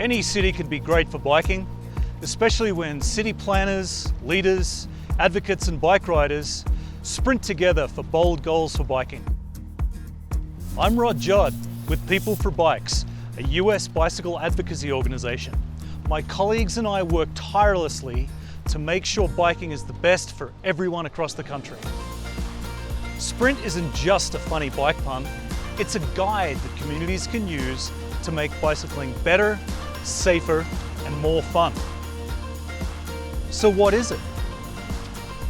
Any city could be great for biking, especially when city planners, leaders, advocates and bike riders sprint together for bold goals for biking. I'm Rod Judd with PeopleForBikes, a US bicycle advocacy organization. My colleagues and I work tirelessly to make sure biking is the best for everyone across the country. Sprint isn't just a funny bike pun, it's a guide that communities can use to make bicycling better, safer, and more fun. So what is it?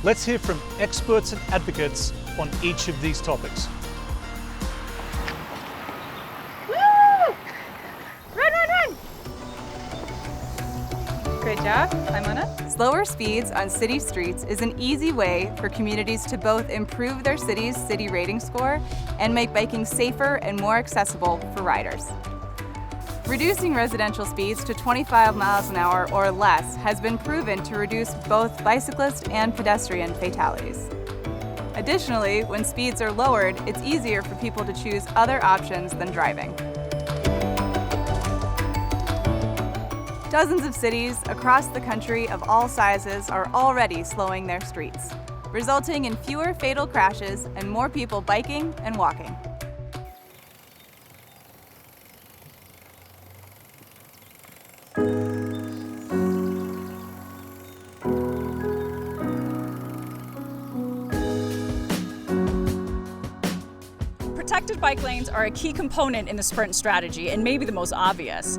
Let's hear from experts and advocates on each of these topics. Woo! Run, run, run! Great job. I'm Mona. Slower speeds on city streets is an easy way for communities to both improve their city's city rating score and make biking safer and more accessible for riders. Reducing residential speeds to 25 miles an hour or less has been proven to reduce both bicyclist and pedestrian fatalities. Additionally, when speeds are lowered, it's easier for people to choose other options than driving. Dozens of cities across the country of all sizes are already slowing their streets, resulting in fewer fatal crashes and more people biking and walking. Protected bike lanes are a key component in the sprint strategy and maybe the most obvious.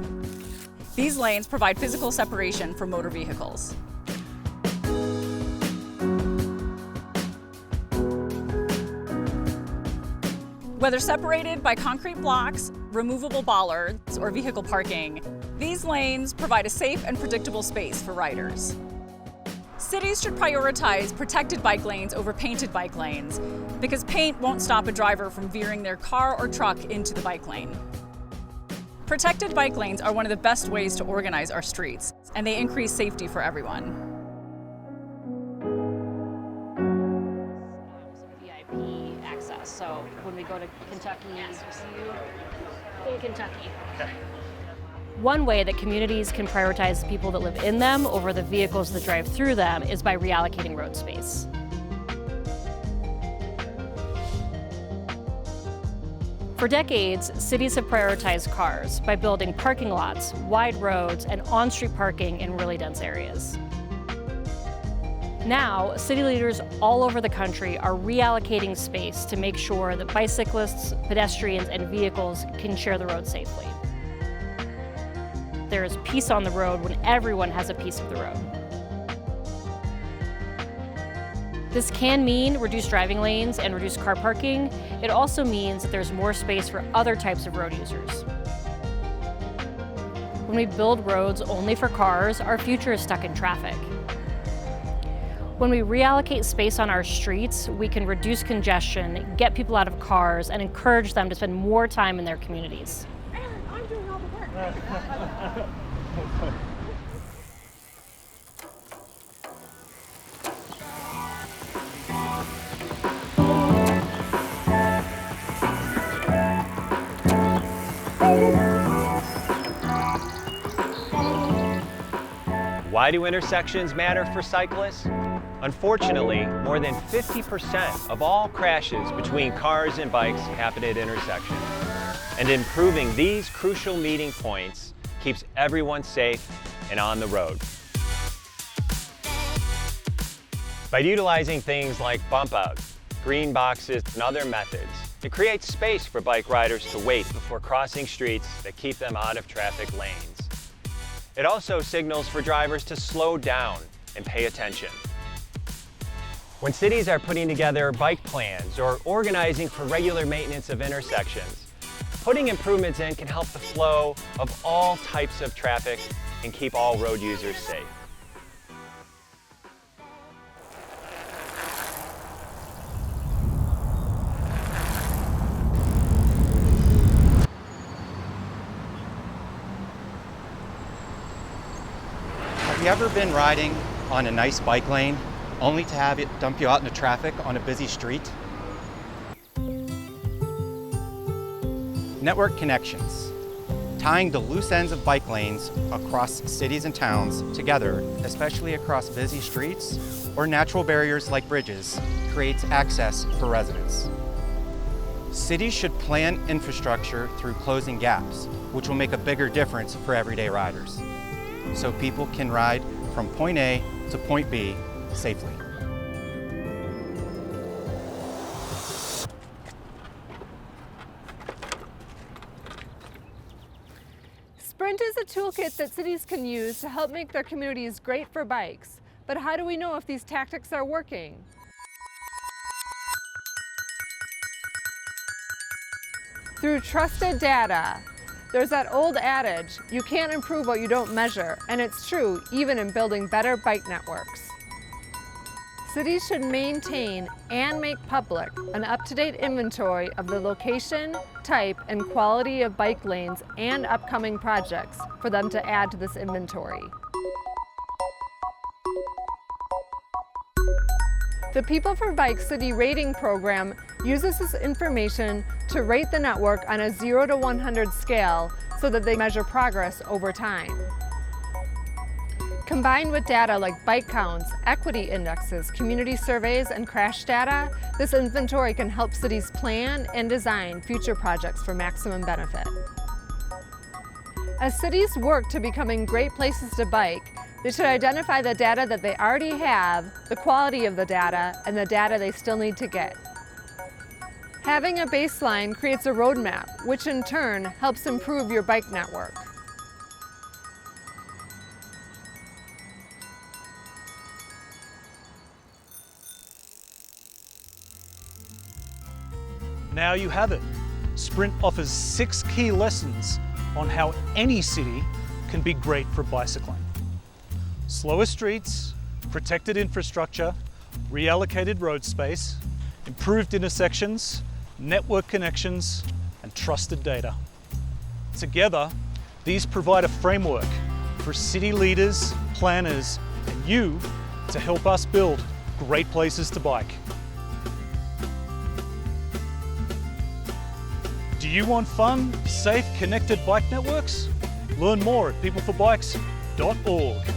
These lanes provide physical separation for motor vehicles. Whether separated by concrete blocks, removable bollards, or vehicle parking, these lanes provide a safe and predictable space for riders. Cities should prioritize protected bike lanes over painted bike lanes because paint won't stop a driver from veering their car or truck into the bike lane. Protected bike lanes are one of the best ways to organize our streets, and they increase safety for everyone. VIP access, so when we go to Kentucky, we'll see you in Kentucky. Okay. One way that communities can prioritize the people that live in them over the vehicles that drive through them is by reallocating road space. For decades, cities have prioritized cars by building parking lots, wide roads, and on-street parking in really dense areas. Now, city leaders all over the country are reallocating space to make sure that bicyclists, pedestrians, and vehicles can share the road safely. There is peace on the road when everyone has a piece of the road. This can mean reduced driving lanes and reduced car parking. It also means that there's more space for other types of road users. When we build roads only for cars, our future is stuck in traffic. When we reallocate space on our streets, we can reduce congestion, get people out of cars, and encourage them to spend more time in their communities. I'm doing all the work. Why do intersections matter for cyclists? Unfortunately, more than 50% of all crashes between cars and bikes happen at intersections. And improving these crucial meeting points keeps everyone safe and on the road. By utilizing things like bump outs, green boxes, and other methods, it creates space for bike riders to wait before crossing streets that keep them out of traffic lanes. It also signals for drivers to slow down and pay attention. When cities are putting together bike plans or organizing for regular maintenance of intersections, putting improvements in can help the flow of all types of traffic and keep all road users safe. Have you ever been riding on a nice bike lane only to have it dump you out into traffic on a busy street? Network connections. Tying the loose ends of bike lanes across cities and towns together, especially across busy streets or natural barriers like bridges, creates access for residents. Cities should plan infrastructure through closing gaps, which will make a bigger difference for everyday riders, so people can ride from point A to point B safely. Sprint is a toolkit that cities can use to help make their communities great for bikes. But how do we know if these tactics are working? Through trusted data. There's that old adage, you can't improve what you don't measure, and it's true even in building better bike networks. Cities should maintain and make public an up-to-date inventory of the location, type, and quality of bike lanes and upcoming projects for them to add to this inventory. The PeopleForBikes City Rating Program uses this information to rate the network on a 0 to 100 scale so that they measure progress over time. Combined with data like bike counts, equity indexes, community surveys, and crash data, this inventory can help cities plan and design future projects for maximum benefit. As cities work to becoming great places to bike, they should identify the data that they already have, the quality of the data, and the data they still need to get. Having a baseline creates a roadmap, which in turn helps improve your bike network. Now you have it. Sprint offers 6 key lessons on how any city can be great for bicycling. Slower streets, protected infrastructure, reallocated road space, improved intersections, network connections, and trusted data. Together, these provide a framework for city leaders, planners, and you to help us build great places to bike. Do you want fun, safe, connected bike networks? Learn more at PeopleForBikes.org.